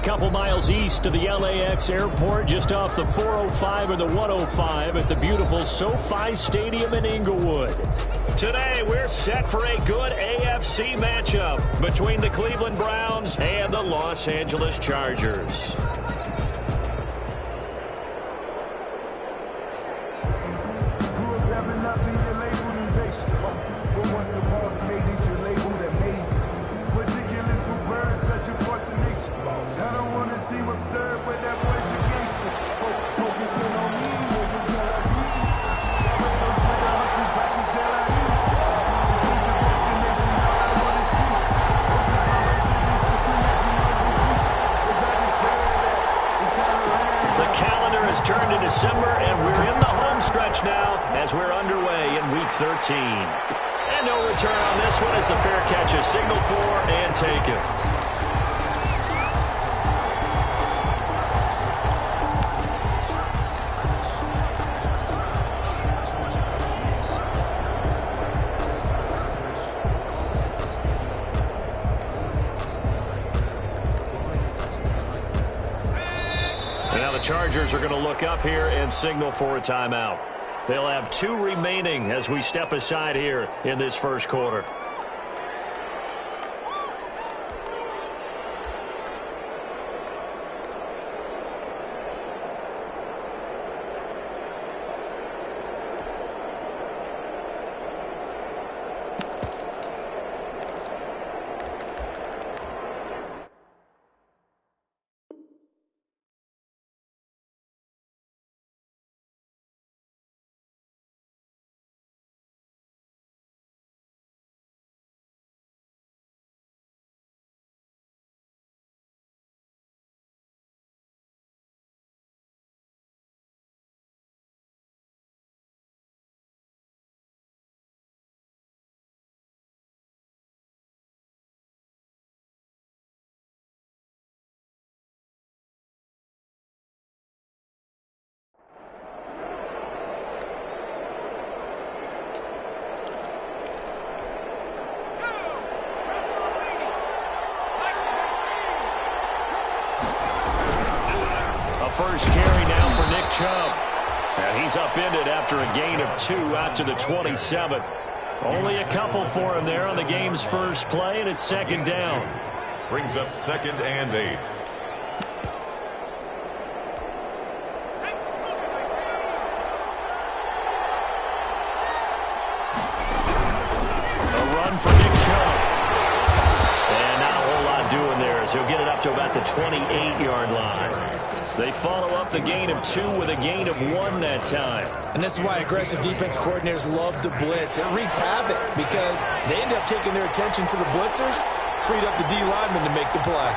couple miles east of the LAX airport, just off the 405 or the 105 at the beautiful SoFi Stadium in Inglewood. Today, we're set for a good AFC matchup between the Cleveland Browns and the Los Angeles Chargers. Turned to December, and we're in the home stretch now as we're underway in Week 13. And no return on this one as the fair catch is signaled for and taken. Chargers are going to look up here and signal for a timeout. They'll have 2 remaining as we step aside here in this first quarter. First carry now for Nick Chubb. And he's upended after a gain of 2 out to the 27. Only a couple for him there on the game's first play, and it's second down. Brings up 2nd and 8. A run for Nick Chubb. And not a whole lot doing there as he'll get it up to about the 28-yard line. They follow up the gain of 2 with a gain of 1 that time. And this is why aggressive defense coordinators love to blitz. It wreaks havoc because they end up taking their attention to the blitzers, freed up the D lineman to make the play.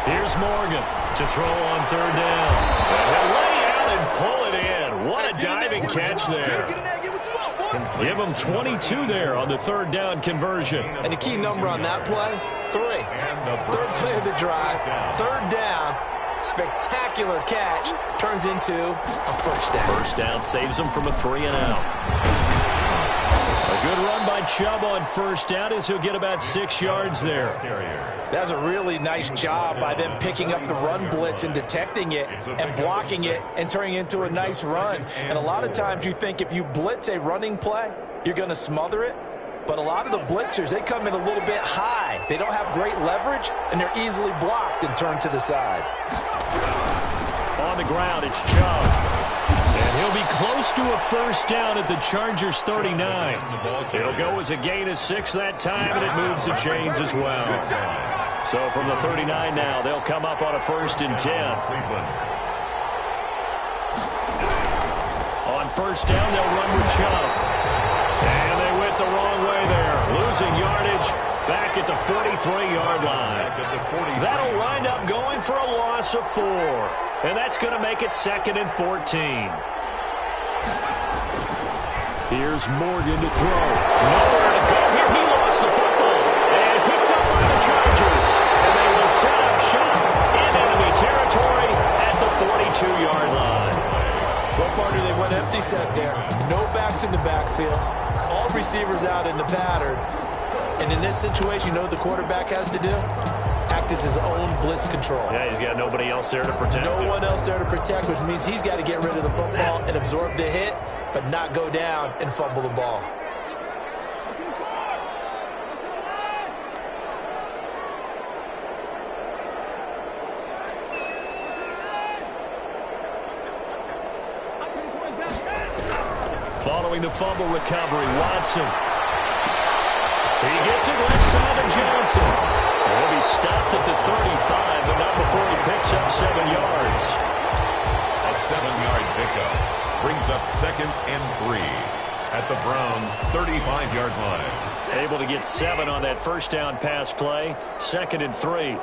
Here's Morgan to throw on 3rd down. And he'll lay out and pull it in. What a diving catch there. Give him 22 there on the 3rd down conversion. And the key number on that play, 3. 3rd play of the drive, 3rd down, spectacular catch, turns into a first down. First down saves him from a 3-and-out. A good run by Chubb on 1st down as he'll get about 6 yards there. That was a really nice job by them picking up the run blitz and detecting it and blocking it and turning it into a nice run. And a lot of times you think if you blitz a running play, you're going to smother it. But a lot of the blitzers, they come in a little bit high. They don't have great leverage, and they're easily blocked and turned to the side. On the ground, it's Chubb. And he'll be close to a first down at the Chargers 39. It'll go as a gain of 6 that time, and it moves the chains as well. So from the 39 now, they'll come up on a 1st and 10. On 1st down, they'll run with Chubb. And they went the wrong way there. Losing yardage back at the 43-yard line. That'll wind up going for a loss of 4. And that's going to make it 2nd and 14. Here's Morgan to throw. Nowhere to go here. He lost the football. And picked up by the Chargers. And they will set up shop in enemy territory at the 42-yard line. Well, partner, they went empty set there. No backs in the backfield. All 12 receivers out in the pattern. And in this situation, you know what the quarterback has to do? Act as his own blitz control. Yeah, he's got nobody else there to protect No him. one else there to protect, which means he's got to get rid of the football and absorb the hit, but not go down and fumble the ball. Following the fumble recovery, Watson. He gets it left side to Johnson. He'll be stopped at the 35, but not before he picks up 7 yards. A 7-yard pickup brings up 2nd and 3 at the Browns' 35-yard line. Able to get 7 on that first down pass play. 2nd and 3.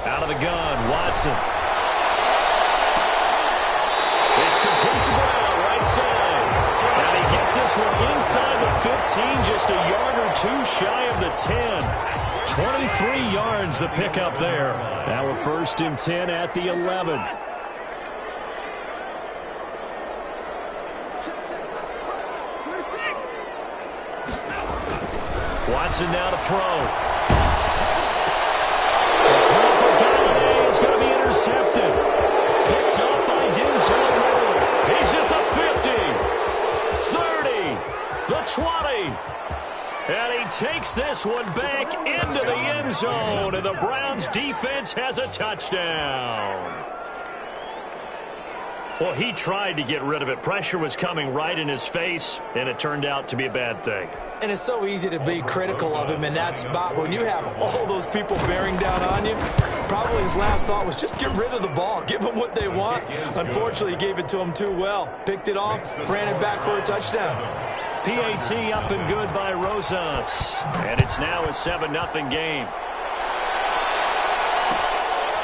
Out of the gun, Watson. It's complete to Brown, right side. And he gets this one inside the 15, just a yard or 2 shy of the 10. 23 yards the pickup there. Now we're 1st and 10 at the 11. Watson now to throw. Going to be intercepted. Picked up by Denzel Ward. He's at the 50, 30, the 20. And he takes this one back into the end zone. And the Browns defense has a touchdown. Well, he tried to get rid of it. Pressure was coming right in his face, and it turned out to be a bad thing. And it's so easy to be critical of him in that spot. When you have all those people bearing down on you, probably his last thought was just get rid of the ball. Give them what they want. Unfortunately, he gave it to them too well. Picked it off, ran it back for a touchdown. PAT up and good by Rosas. And it's now a 7-0 game.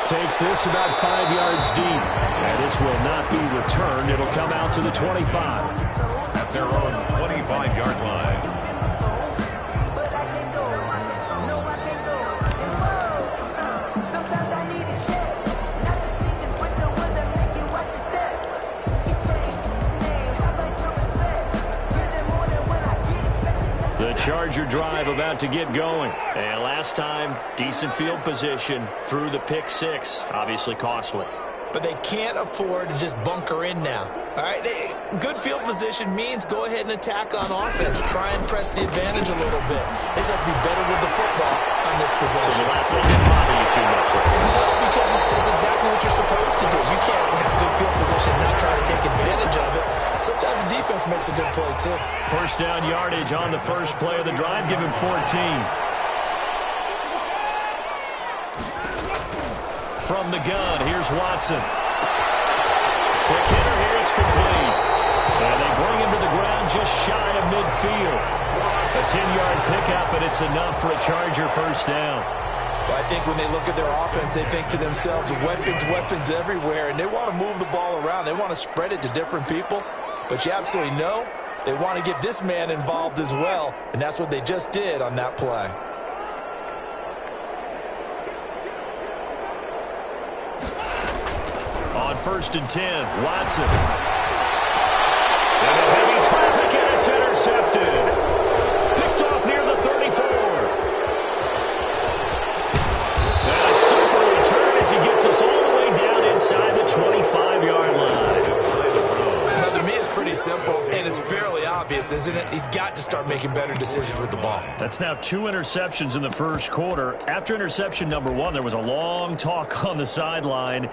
Takes this about 5 yards deep. And this will not be returned. It'll come out to the 25. At their own 25-yard line. The Charger drive about to get going. And last time, decent field position through the pick 6. Obviously costly. But they can't afford to just bunker in now. All right, good field position means go ahead and attack on offense. Try and press the advantage a little bit. They just have to be better with the football on this possession. So the last one didn't bother you too much. No, because it's exactly what you're supposed to do. You can't have good field position and not try to take advantage of it. Sometimes the defense makes a good play, too. First down yardage on the first play of the drive. Give him 14. From the gun, here's Watson. Quick hitter here, it's complete. And they bring him to the ground just shy of midfield. A 10-yard pickup, and it's enough for a Charger first down. Well, I think when they look at their offense, they think to themselves, weapons everywhere, and they want to move the ball around. They want to spread it to different people. But you absolutely know they want to get this man involved as well, and that's what they just did on that play. On 1st and 10, Watson. And a heavy traffic, and it's intercepted. Picked off near the 34. And a super return as he gets us all the way down inside the 25-yard line. Now, to me, it's pretty simple, and it's fairly obvious, isn't it? He's got to start making better decisions with the ball. That's now 2 interceptions in the first quarter. After interception number 1, there was a long talk on the sideline.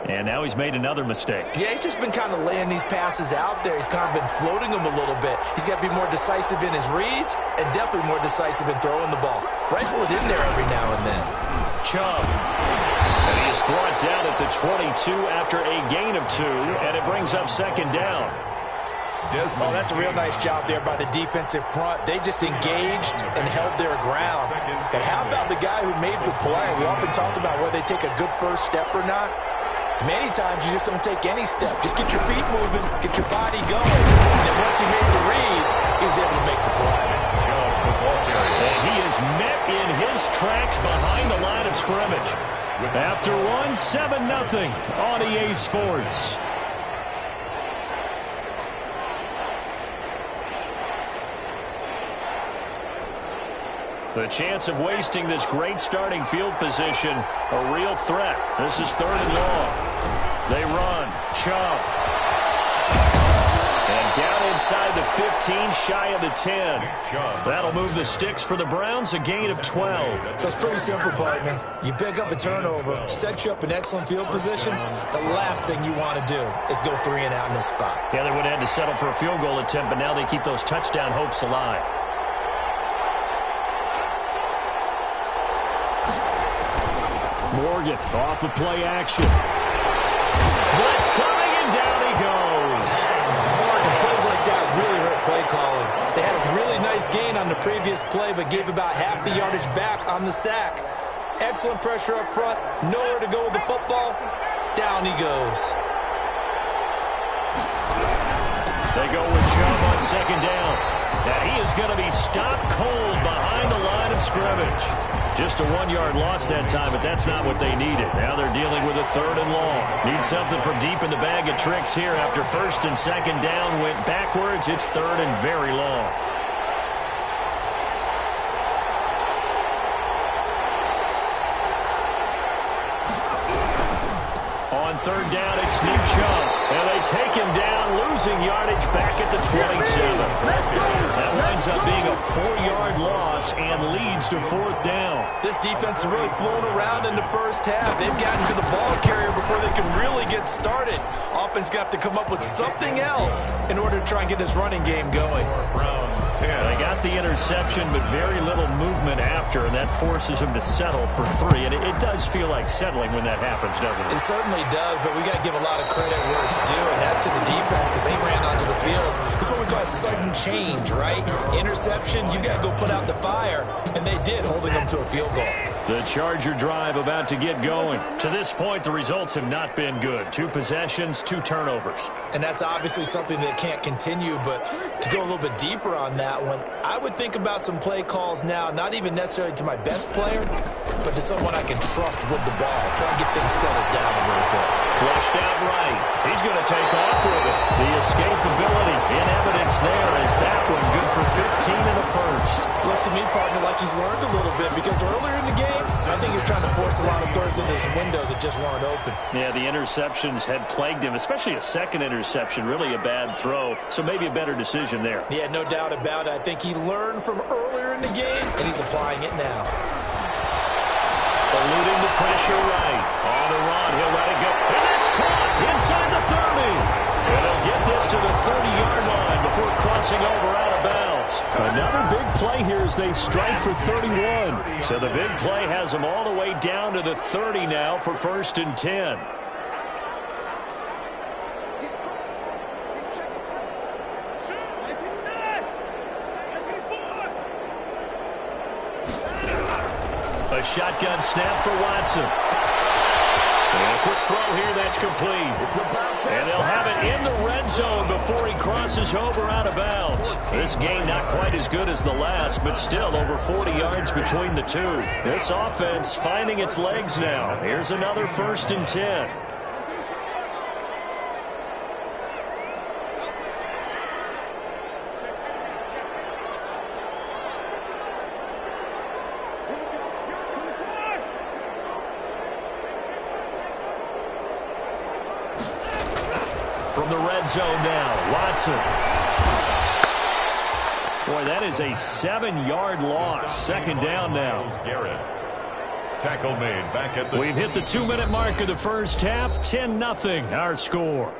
And now he's made another mistake. Yeah, he's just been kind of laying these passes out there. He's kind of been floating them a little bit. He's got to be more decisive in his reads and definitely more decisive in throwing the ball. Rifle it in there every now and then. Chubb. And he is brought down at the 22 after a gain of 2, and it brings up 2nd down. Oh, that's a real nice job there by the defensive front. They just engaged and held their ground. But how about the guy who made the play? We often talk about whether they take a good first step or not. Many times you just don't take any step. Just get your feet moving, get your body going. And then once he made the read, he was able to make the play. Chubb with the ball carrier. And he is met in his tracks behind the line of scrimmage. After one, 7-0 on EA Sports. The chance of wasting this great starting field position, a real threat. This is 3rd and long. They run. Chubb. And down inside the 15, shy of the 10. That'll move the sticks for the Browns, a gain of 12. So it's pretty simple, partner. You pick up a turnover, set you up in excellent field position. The last thing you want to do is go 3 and out in this spot. Yeah, they would have had to settle for a field goal attempt, but now they keep those touchdown hopes alive. Morgan off of play action. Blitz coming, and down he goes. And plays like that really hurt play calling. They had a really nice gain on the previous play, but gave about half the yardage back on the sack. Excellent pressure up front. Nowhere to go with the football. Down he goes. They go with Chubb on 2nd down. And he is going to be stopped cold behind the line of scrimmage. Just a 1-yard loss that time, but that's not what they needed. Now they're dealing with a 3rd and long. Need something from deep in the bag of tricks here. After 1st and 2nd down went backwards, it's 3rd and very long. On 3rd down, it's Nick Chubb. And they take him down, losing yardage back at the 27. That winds up being a 4-yard loss and leads to 4th down. This defense has really flown around in the first half. They've gotten to the ball carrier before they can really get started. Offense going to have to come up with something else in order to try and get this running game going. Browns 10. They got the interception, but very little movement after, and that forces them to settle for 3. And it does feel like settling when that happens, doesn't it? It certainly does, but we got to give a lot of credit where it's due, and that's to the defense because they ran onto the field. It's what we call sudden change, right? Interception, you got to go put out the fire, and they did, holding them to a field goal. The Charger drive about to get going. To this point, the results have not been good. 2 possessions, 2 turnovers. And that's obviously something that can't continue, but to go a little bit deeper on that one, I would think about some play calls now, not even necessarily to my best player, but to someone I can trust with the ball. Try and get things settled down a little bit. Flushed out right. He's going to take off with it. The escapability in evidence there as that one good for 15 in the first. Looks to me, partner, like he's learned a little bit because earlier in the game, I think he was trying to force a lot of throws into his windows that just weren't open. Yeah, the interceptions had plagued him, especially a second interception, really a bad throw. So maybe a better decision there. Yeah, no doubt about it. I think he learned from earlier in the game, and he's applying it now. Eluding the pressure right. On the run, he'll let it go. And that's caught inside the 30. And he'll get this to the 30-yard line before crossing over out of bounds. Another big play here as they strike for 31. So the big play has them all the way down to the 30 now for 1st and 10. A shotgun snap for Watson. And a quick throw here, that's complete. And they'll have it in the red zone before he crosses over out of bounds. This game not quite as good as the last, but still over 40 yards between the two. This offense finding its legs now. Here's another 1st and 10. From the red zone now, Watson. Boy, that is a 7-yard loss. 2nd down now. Garrett. Tackle made back at the... We've hit the 2-minute mark of the first half. 10-0 our score.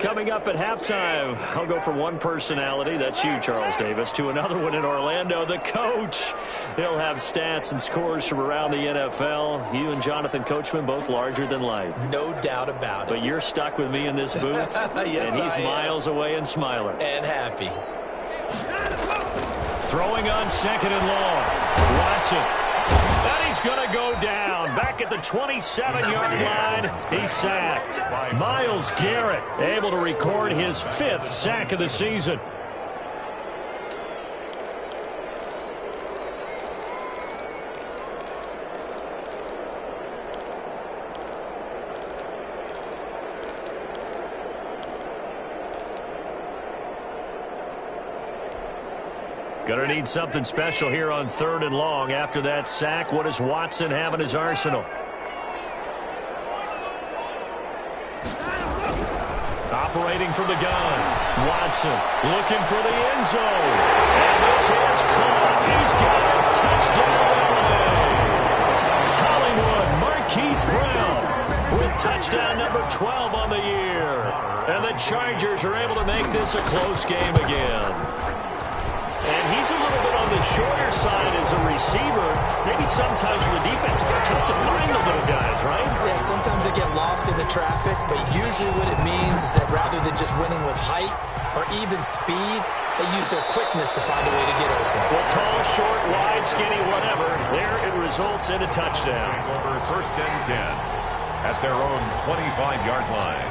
Coming up at halftime, I'll go from one personality, that's you, Charles Davis, to another one in Orlando, the coach. He'll have stats and scores from around the NFL. You and Jonathan Coachman, both larger than life. No doubt about it. But you're stuck with me in this booth, yes, and he's miles away and smiling. And happy. Throwing on 2nd and long. Watson. And he's going to go down. Back at the 27-yard line, he's sacked. Myles Garrett able to record his 5th sack of the season. Going to need something special here on 3rd and long. After that sack, what does Watson have in his arsenal? Operating from the gun. Watson looking for the end zone. And this is caught. He's got a touchdown. Hollywood Marquise Brown with touchdown number 12 on the year. And the Chargers are able to make this a close game again. And he's a little bit on the shorter side as a receiver. Maybe sometimes for the defense, it's tough to find the little guys, right? Yeah, sometimes they get lost in the traffic, but usually what it means is that rather than just winning with height or even speed, they use their quickness to find a way to get open. Well, tall, short, wide, skinny, whatever, there it results in a touchdown. Over 1st and 10 at their own 25-yard line.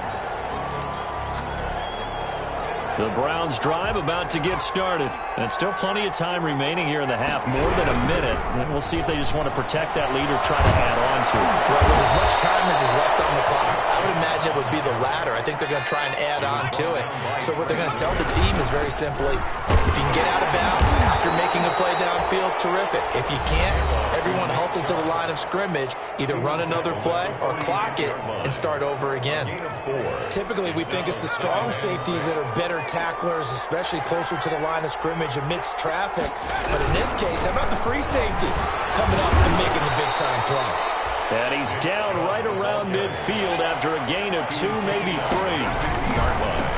The Browns drive about to get started. And still plenty of time remaining here in the half, more than a minute. And we'll see if they just want to protect that lead or try to add on to it. Well, with as much time as is left on the clock, I would imagine it would be the latter. I think they're going to try and add on to it. So what they're going to tell the team is very simply, if you can get out of bounds after making a play downfield, terrific. If you can't, everyone hustle to the line of scrimmage, either run another play or clock it and start over again. Typically, we think it's the strong safeties that are better tacklers, especially closer to the line of scrimmage amidst traffic. But in this case, how about the free safety coming up and making the big-time play? And he's down right around midfield after a gain of 2, maybe 3.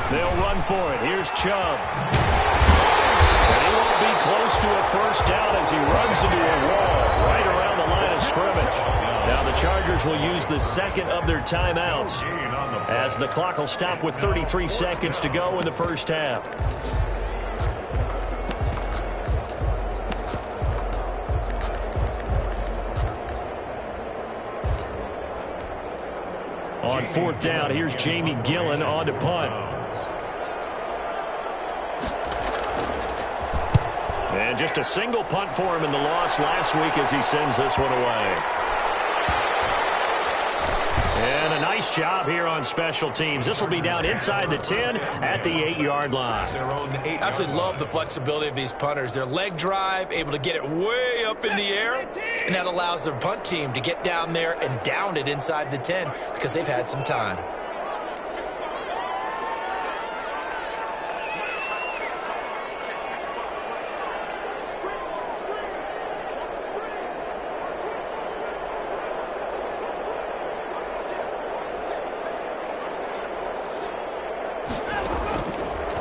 They'll run for it. Here's Chubb. And he won't be close to a first down as he runs into a wall right around the line of scrimmage. Now the Chargers will use the second of their timeouts as the clock will stop with 33 seconds to go in the first half. On 4th down, here's Jamie Gillen on to punt. And just a single punt for him in the loss last week as he sends this one away. And a nice job here on special teams. This will be down inside the 10 at the 8-yard line. I absolutely love the flexibility of these punters. Their leg drive, able to get it way up in the air, and that allows their punt team to get down there and down it inside the 10 because they've had some time.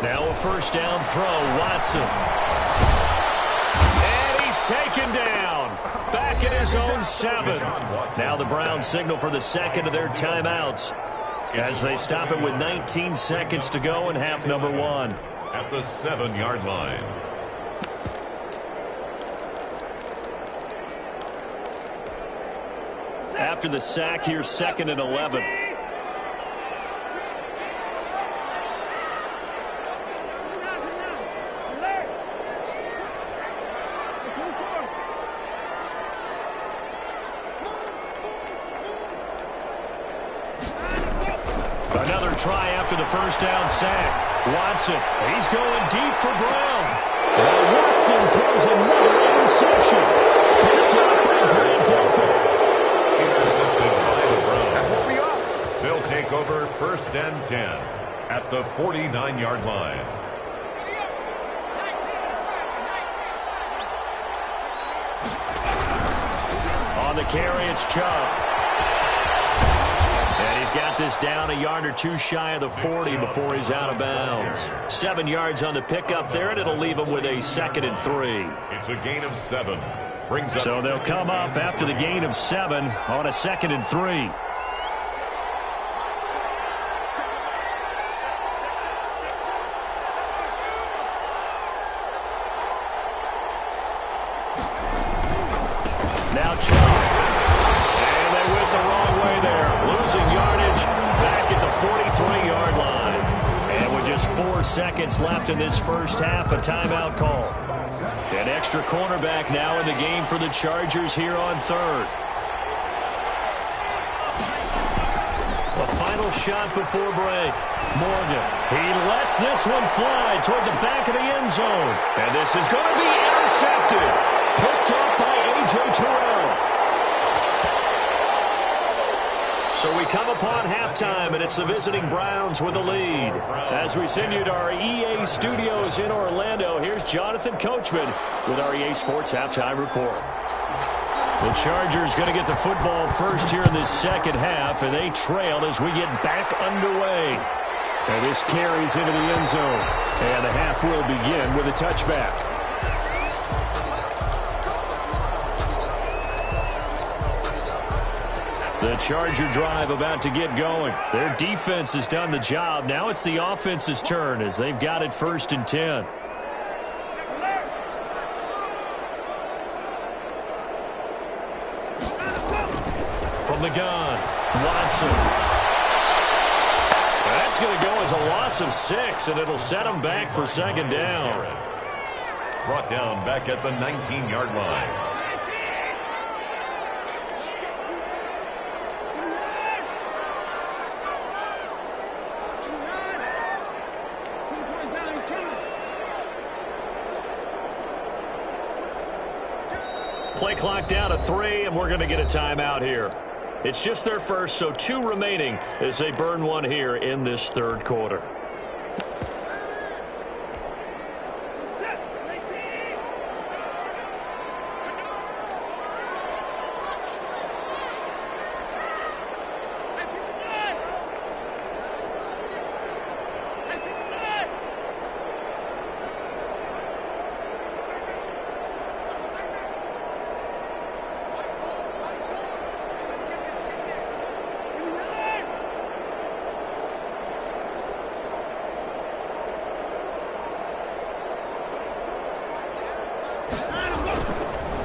Now a first down throw, Watson. And he's taken down. Back at his own 7. Now the Browns signal for the second of their timeouts as they stop it with 19 seconds to go in half number 1. At the 7-yard line. After the sack, here's 2nd and 11. Another try after the first down sack. Watson, he's going deep for Brown. And Watson throws another interception. Picked up by Grant Delpit. Intercepted by the Browns. They'll take over 1st and 10 at the 49-yard line. On the carry, it's Chubb. And he's got this down a yard or 2 shy of the 40 before he's out of bounds. 7 yards on the pickup there, and it'll leave him with a 2nd and 3. It's a gain of 7. Brings up so they'll come up after the gain of 7 on a 2nd and 3. Now 4 seconds left in this first half. A timeout call. An extra cornerback now in the game for the Chargers here on third. A final shot before break. Morgan, he lets this one fly toward the back of the end zone. And this is going to be intercepted. Picked up by A.J. Terrell. So we come upon halftime, and it's the visiting Browns with the lead. As we send you to our EA studios in Orlando, here's Jonathan Coachman with our EA Sports Halftime Report. The Chargers going to get the football first here in this second half, and they trail as we get back underway. And this carries into the end zone. And the half will begin with a touchback. The Charger drive about to get going. Their defense has done the job. Now it's the offense's turn as they've got it 1st and 10. From the gun, Watson. That's going to go as a loss of 6, and it'll set them back for 2nd down. Brought down back at the 19-yard line. Play clock down to 3, and we're going to get a timeout here. It's just their first, so 2 remaining as they burn one here in this third quarter.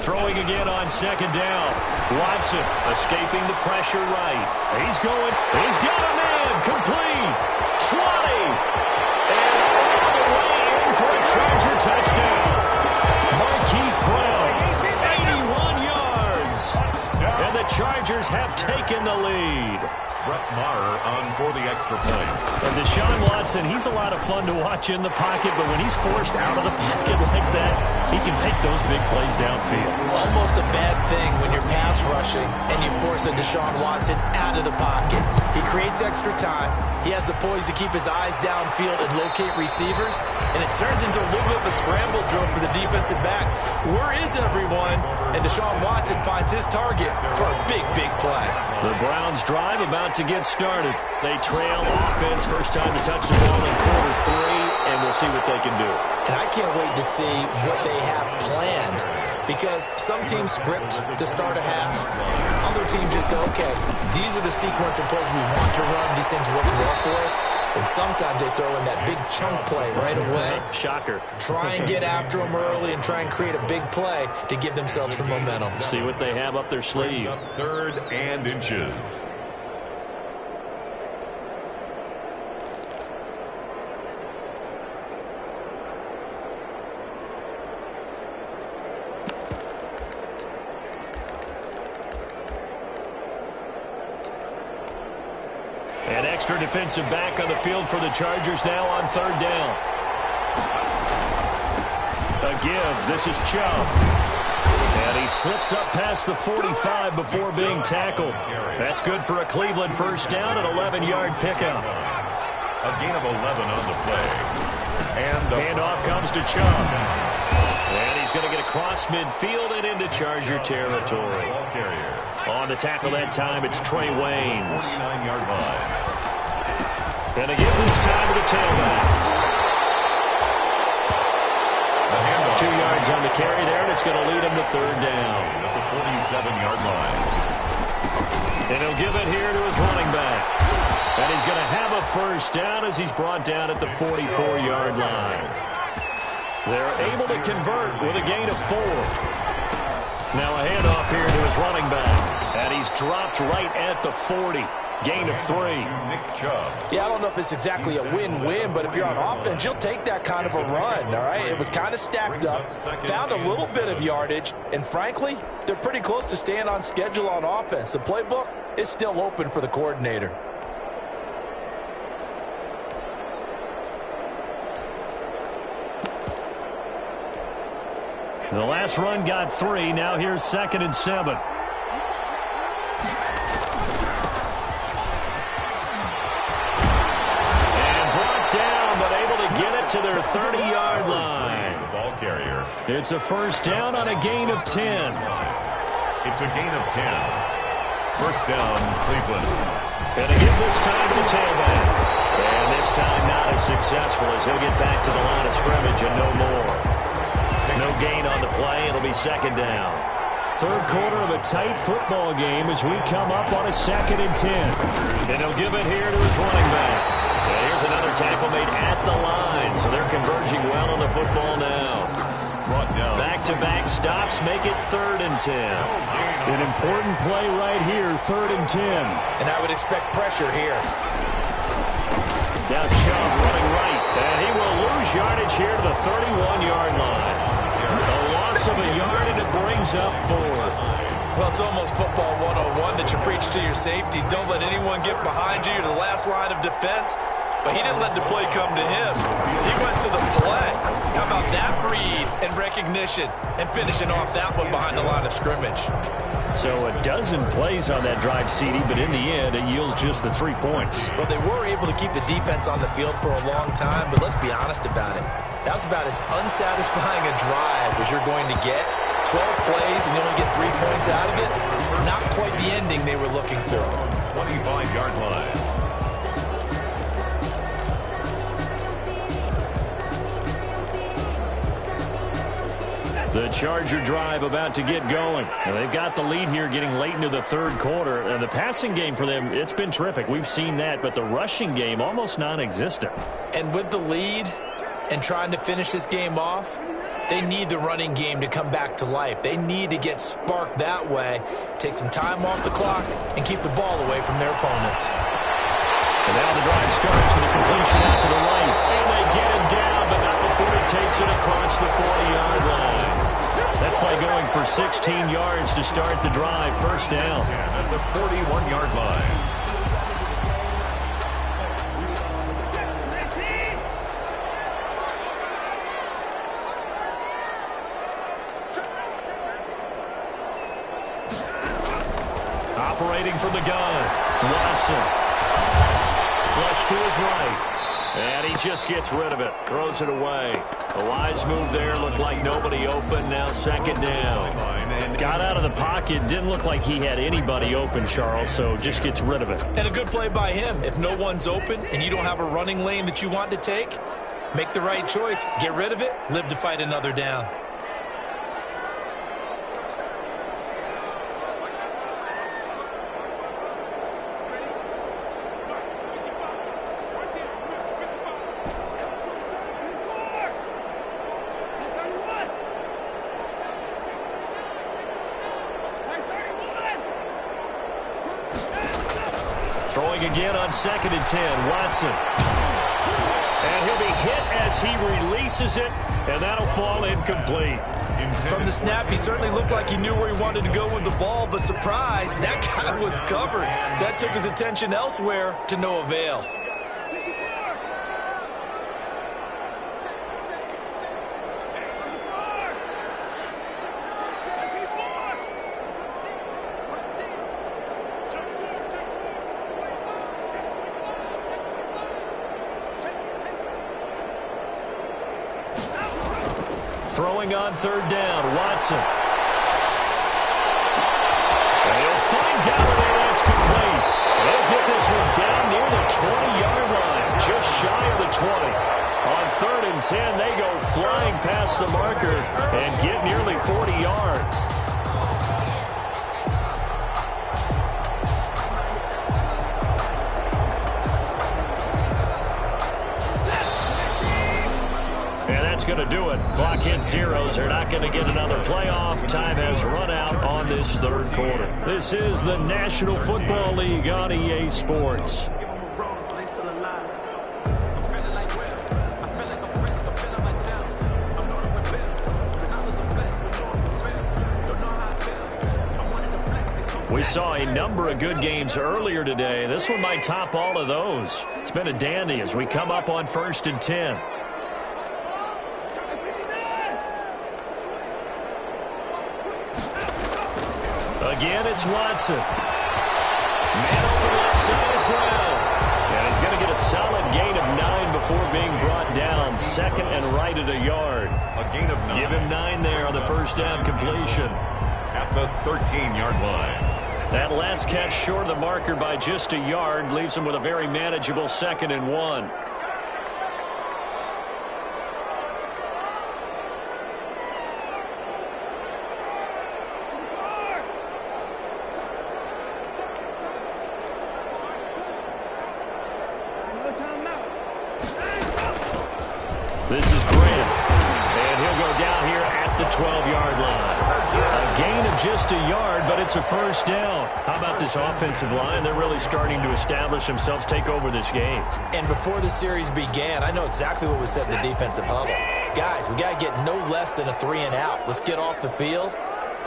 Throwing again on 2nd down. Watson escaping the pressure right. He's going. He's got a man. Complete. 20. And all the way in for a Charger touchdown. Marquise Brown, 81 yards. And the Chargers have taken the lead. Brett Maher on for the extra point. And Deshaun Watson, he's a lot of fun to watch in the pocket, but when he's forced out of the pocket like that, he can make those big plays downfield. Almost a bad thing when you're pass rushing and you force a Deshaun Watson out of the pocket. He creates extra time. He has the poise to keep his eyes downfield and locate receivers, and it turns into a little bit of a scramble drill for the defensive backs. Where is everyone? And Deshaun Watson finds his target for a big, big play. The Browns drive about to get started. They trail offense, first time to touch the ball in quarter 3, and we'll see what they can do. And I can't wait to see what they have planned, because some teams script to start a half. Other teams just go, okay, these are the sequence of plays we want to run. These things work well for us. And sometimes they throw in that big chunk play right away. Shocker. Try and get after them early and try and create a big play to give themselves some momentum. See what they have up their sleeve. 3rd and inches. An extra defensive back on the field for the Chargers now on 3rd down. A give. This is Chubb. And he slips up past the 45 before being tackled. That's good for a Cleveland first down, an 11-yard pickup. A gain of 11 on the play. And the handoff comes to Chubb. And he's going to get across midfield and into Charger territory. On the tackle that time, it's Trey Waynes. 49-yard line. And to give this time to the tailback. 2 yards on the carry there, and it's going to lead him to 3rd down. At the 47-yard line. And he'll give it here to his running back. And he's going to have a first down as he's brought down at the 44-yard line. They're able to convert with a gain of 4. Now a handoff here to his running back. And he's dropped right at the 40. Gain of 3. Yeah, I don't know if it's exactly a win-win, but if you're on offense, you'll take that kind of a run, all right? It was kind of stacked up, found a little bit of yardage, and frankly, they're pretty close to staying on schedule on offense. The playbook is still open for the coordinator. The last run got 3. Now here's 2nd and 7. To their 30-yard line. The ball carrier. It's a first down on a gain of 10. It's a gain of 10. First down, Cleveland. Going to give this time to the tailback. And this time not as successful as he'll get back to the line of scrimmage and no more. No gain on the play. It'll be 2nd down. Third quarter of a tight football game as we come up on a 2nd and 10. And he'll give it here to his running back. And here's another tackle made at the line, so they're converging well on the football now. Brought down. Back-to-back stops make it 3rd and 10. An important play right here, 3rd and 10. And I would expect pressure here. Now Chubb running right, and he will lose yardage here to the 31-yard line. A loss of a yard, and it brings up 4th. Well, it's almost football 101 that you preach to your safeties. Don't let anyone get behind you. You're the last line of defense. But he didn't let the play come to him. He went to the play. How about that read and recognition and finishing off that one behind the line of scrimmage? So a dozen plays on that drive, CD, but in the end, it yields just the 3 points. Well, they were able to keep the defense on the field for a long time, but let's be honest about it. That was about as unsatisfying a drive as you're going to get. 12 plays and you only get 3 points out of it. Not quite the ending they were looking for. 25-yard line. The Charger drive about to get going. Now, they've got the lead here getting late into the 3rd quarter. And the passing game for them, it's been terrific. We've seen that, but the rushing game almost non-existent. And with the lead and trying to finish this game off, they need the running game to come back to life. They need to get sparked that way, take some time off the clock, and keep the ball away from their opponents. And now the drive starts with a completion out to the right. And they get him down, but not before he takes it across the 40-yard line. That play going for 16 yards to start the drive. First down. At the 41-yard line. Operating from the gun, Watson. Flush to his right. And he just gets rid of it. Throws it away. A wise move there. Looked like nobody open. Now 2nd down. Got out of the pocket. Didn't look like he had anybody open, Charles, so just gets rid of it. And a good play by him. If no one's open and you don't have a running lane that you want to take, make the right choice. Get rid of it. Live to fight another down. Throwing again on 2nd and 10, Watson. And he'll be hit as he releases it, and that'll fall incomplete. From the snap, he certainly looked like he knew where he wanted to go with the ball, but surprise, that guy was covered. So that took his attention elsewhere to no avail. Throwing on 3rd down, Watson. And he'll find Galladay, that's complete. They'll get this one down near the 20-yard line, just shy of the 20. On 3rd and 10, they go flying past the marker and get nearly 40 yards. That's going to do it. Clock hits zeros. They're not going to get another playoff. Time has run out on this third quarter. This is the National Football League on EA Sports. We saw a number of good games earlier today. This one might top all of those. It's been a dandy as we come up on 1st and 10. Again, it's Watson. Man open left side is Brown. And he's going to get a solid gain of 9 before being brought down. 2nd and right at a yard. A gain of 9. Give him 9 there on the first down completion. At the 13-yard line. That last catch short of the marker by just a yard leaves him with a very manageable 2nd and 1. This is Grant, and he'll go down here at the 12-yard line. A gain of just a yard, but it's a first down. How about this offensive line? They're really starting to establish themselves, take over this game. And before the series began, I know exactly what was said in the defensive huddle. Guys, we got to get no less than a 3-and-out. Let's get off the field.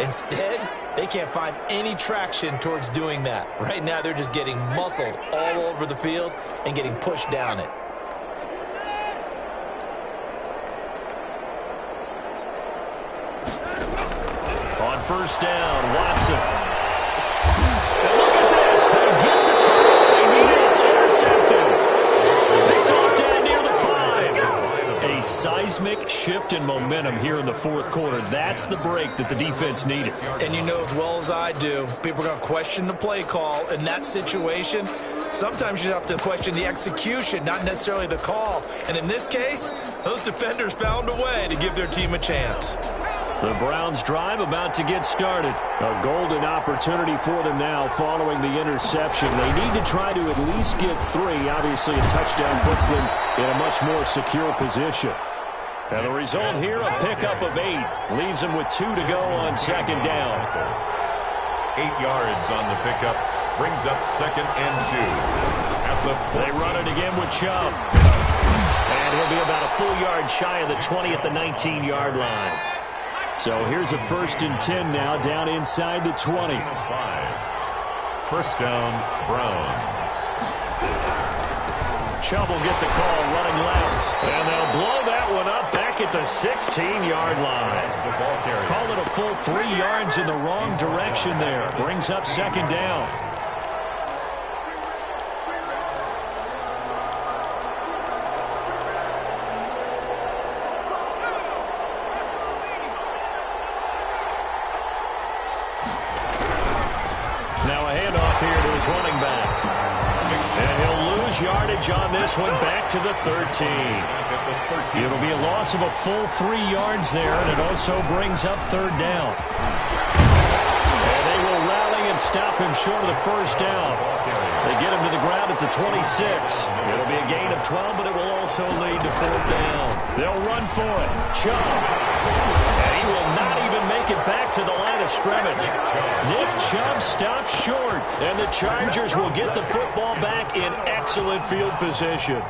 Instead, they can't find any traction towards doing that. Right now, they're just getting muscled all over the field and getting pushed down it. On first down, Watson. And look at this. They get the turnover they needed. It's intercepted. Picked off down near the 5. A seismic shift in momentum here in the fourth quarter. That's the break that the defense needed. And you know as well as I do, people are going to question the play call in that situation. Sometimes you have to question the execution, not necessarily the call. And in this case, those defenders found a way to give their team a chance. The Browns drive about to get started. A golden opportunity for them now following the interception. They need to try to at least get 3. Obviously, a touchdown puts them in a much more secure position. And the result here, a pickup of 8. Leaves them with 2 to go on 2nd down. 8 yards on the pickup. Brings up 2nd and 2. They run it again with Chubb. And he'll be about a full yard shy of the 20 at the 19-yard line. So here's a 1st and 10 now, down inside the 20. 5. First down, Browns. Chubb will get the call running left. And they'll blow that one up back at the 16-yard line. Call it a full 3 yards in the wrong direction there. Brings up 2nd down. Running back. And he'll lose yardage on this one back to the 13. It'll be a loss of a full 3 yards there, and it also brings up 3rd down. And they will rally and stop him short of the first down. They get him to the ground at the 26. It'll be a gain of 12, but it will also lead to 4th down. They'll run for it. Chubb. And he will not even make it back to the line of scrimmage. Nick Chubb stops short, and the Chargers will get the football back in excellent field position.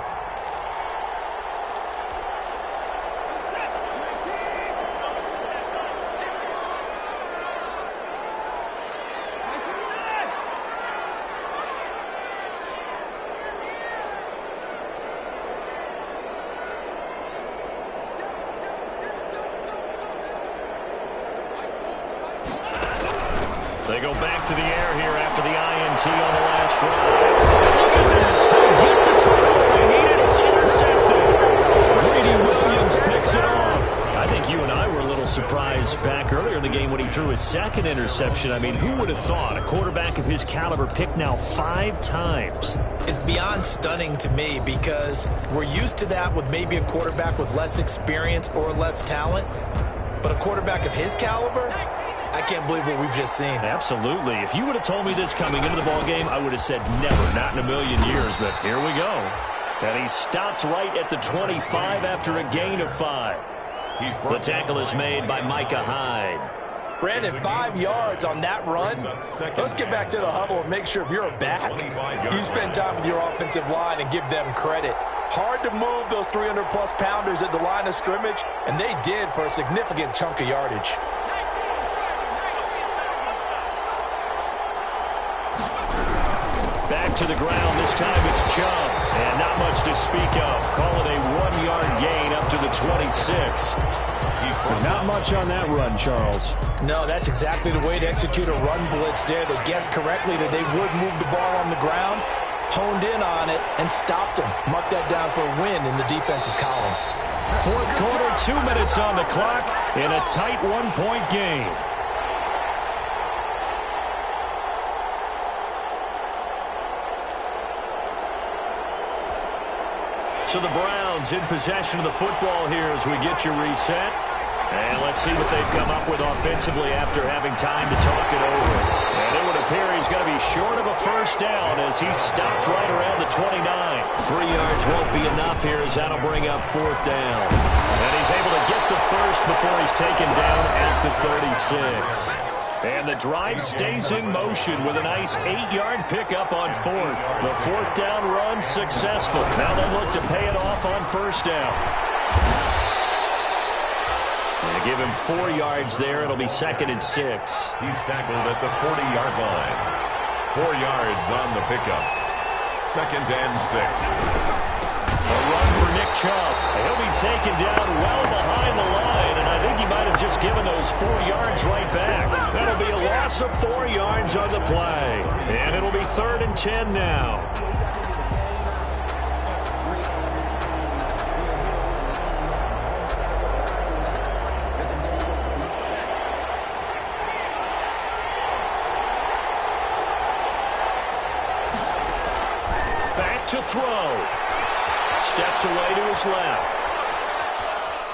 They go back to the air here after the INT on the last drive. Look at this. They get the turnover they needed. It's intercepted. Greedy Williams picks it off. I think you and I were a little surprised back earlier in the game when he threw his 2nd interception. I mean, who would have thought a quarterback of his caliber picked now 5 times? It's beyond stunning to me because we're used to that with maybe a quarterback with less experience or less talent. But a quarterback of his caliber, I can't believe what we've just seen. Absolutely. If you would have told me this coming into the ballgame, I would have said never, not in a million years. But here we go. And he stopped right at the 25 after a gain of 5. The tackle is made by Micah Hyde. Brandon, 5 yards on that run. Let's get back to the huddle and make sure if you're a back, you spend time with your offensive line and give them credit. Hard to move those 300-plus pounders at the line of scrimmage, and they did for a significant chunk of yardage. Back to the ground. This time it's Chubb. And not much to speak of. Call it a 1-yard gain up to the 26. Not much on that run, Charles. No, that's exactly the way to execute a run blitz there. They guessed correctly that they would move the ball on the ground, honed in on it, and stopped them. Mark that down for a win in the defense's column. Fourth quarter, 2 minutes on the clock in a tight 1-point game. So the Browns in possession of the football here as we get you reset. And let's see what they've come up with offensively after having time to talk it over. And it would appear he's going to be short of a first down as he's stopped right around the 29. 3 yards won't be enough here as that'll bring up 4th down. And he's able to get the first before he's taken down at the 36. And the drive stays in motion with a nice 8-yard pickup on 4th. The 4th down run successful. Now they look to pay it off on first down. They give him 4 yards there. It'll be 2nd and 6. He's tackled at the 40-yard line. 4 yards on the pickup. 2nd and 6. A run for Nick Chubb. He'll be taken down well behind the line, and I think he might have just given those 4 yards right back. That'll be a loss of 4 yards on the play. And it'll be 3rd and 10 now. To throw. Steps away to his left.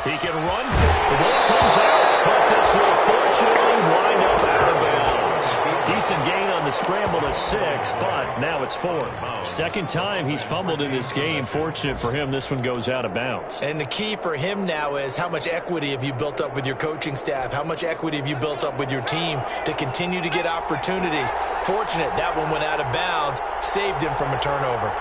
He can run. The ball comes out, but this will fortunately wind up out of bounds. Decent gain on the scramble to 6, but now it's 4th. Second time he's fumbled in this game. Fortunate for him, this one goes out of bounds. And the key for him now is how much equity have you built up with your coaching staff? How much equity have you built up with your team to continue to get opportunities? Fortunate that one went out of bounds, saved him from a turnover.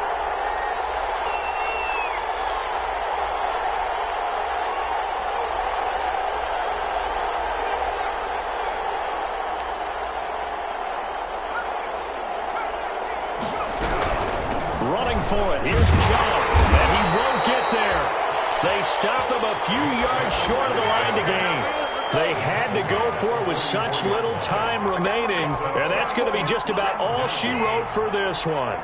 For it. Here's Chubb, and he won't get there. They stop him a few yards short of the line to gain. They had to go for it with such little time remaining, and that's going to be just about all she wrote for this one.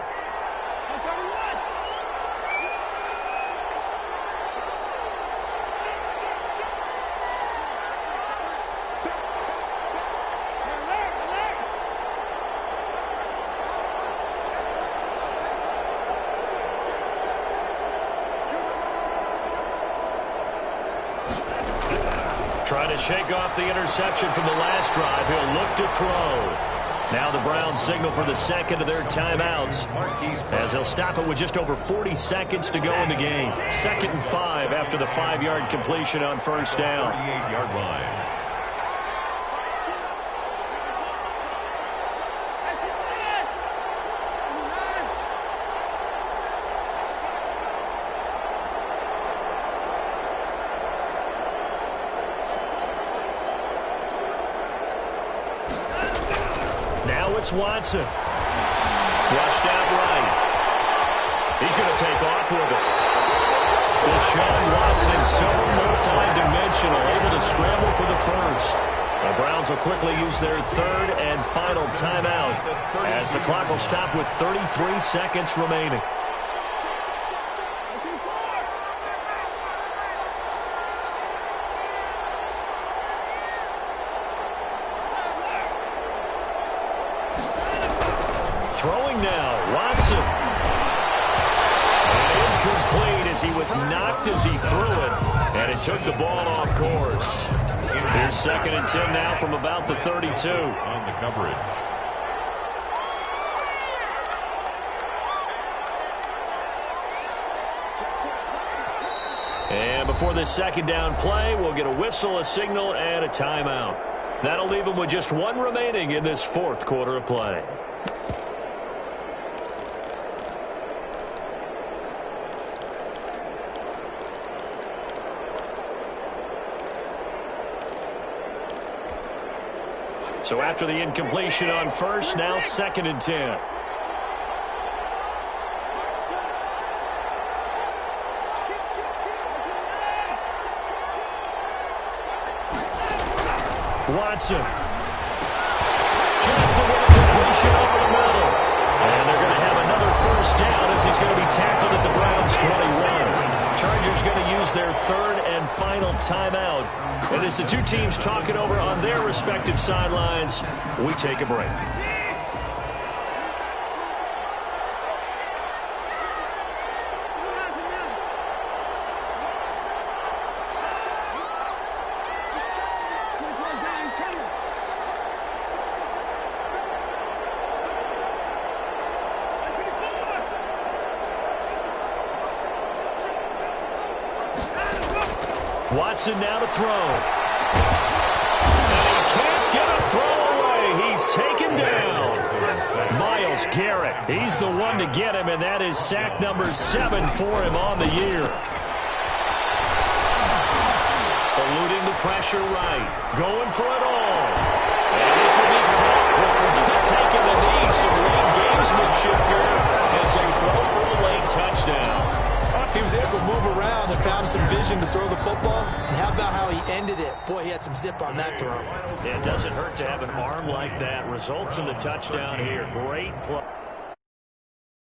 Trying to shake off the interception from the last drive. He'll look to throw. Now the Browns signal for the second of their timeouts as they'll stop it with just over 40 seconds to go in the game. 2nd and 5 after the 5-yard completion on first down. 38-yard line. It's Watson. Flushed out right. He's going to take off with it. Deshaun Watson, so multi-dimensional, able to scramble for the first. The Browns will quickly use their 3rd and final timeout as the clock will stop with 33 seconds remaining. Throwing now, Watson. And incomplete as he was knocked as he threw it, and it took the ball off course. Here's 2nd and 10 now from about the 32. On the coverage. And before this second down play, we'll get a whistle, a signal, and a timeout. That'll leave them with just one remaining in this fourth quarter of play. So after the incompletion on first, now 2nd and 10. Watson. Johnson with a completion over the middle. And they're going to have another first down as he's going to be tackled at the Browns' 21. Chargers going to use their third and final timeout. And as the two teams talk it over on their respective sidelines, we take a break. Watson now to throw. And he can't get a throw away. He's taken down. Myles Garrett, he's the one to get him, and that is sack number 7 for him on the year. Eluding the pressure right. Going for it all. And this will be caught. We'll forget taking the knee. Some late gamesmanship here as they throw for a late touchdown. He was able to move around and found some vision to throw the football. And how about how he ended it? Boy, he had some zip on that throw. It doesn't hurt to have an arm like that. Results in the touchdown here. Great play.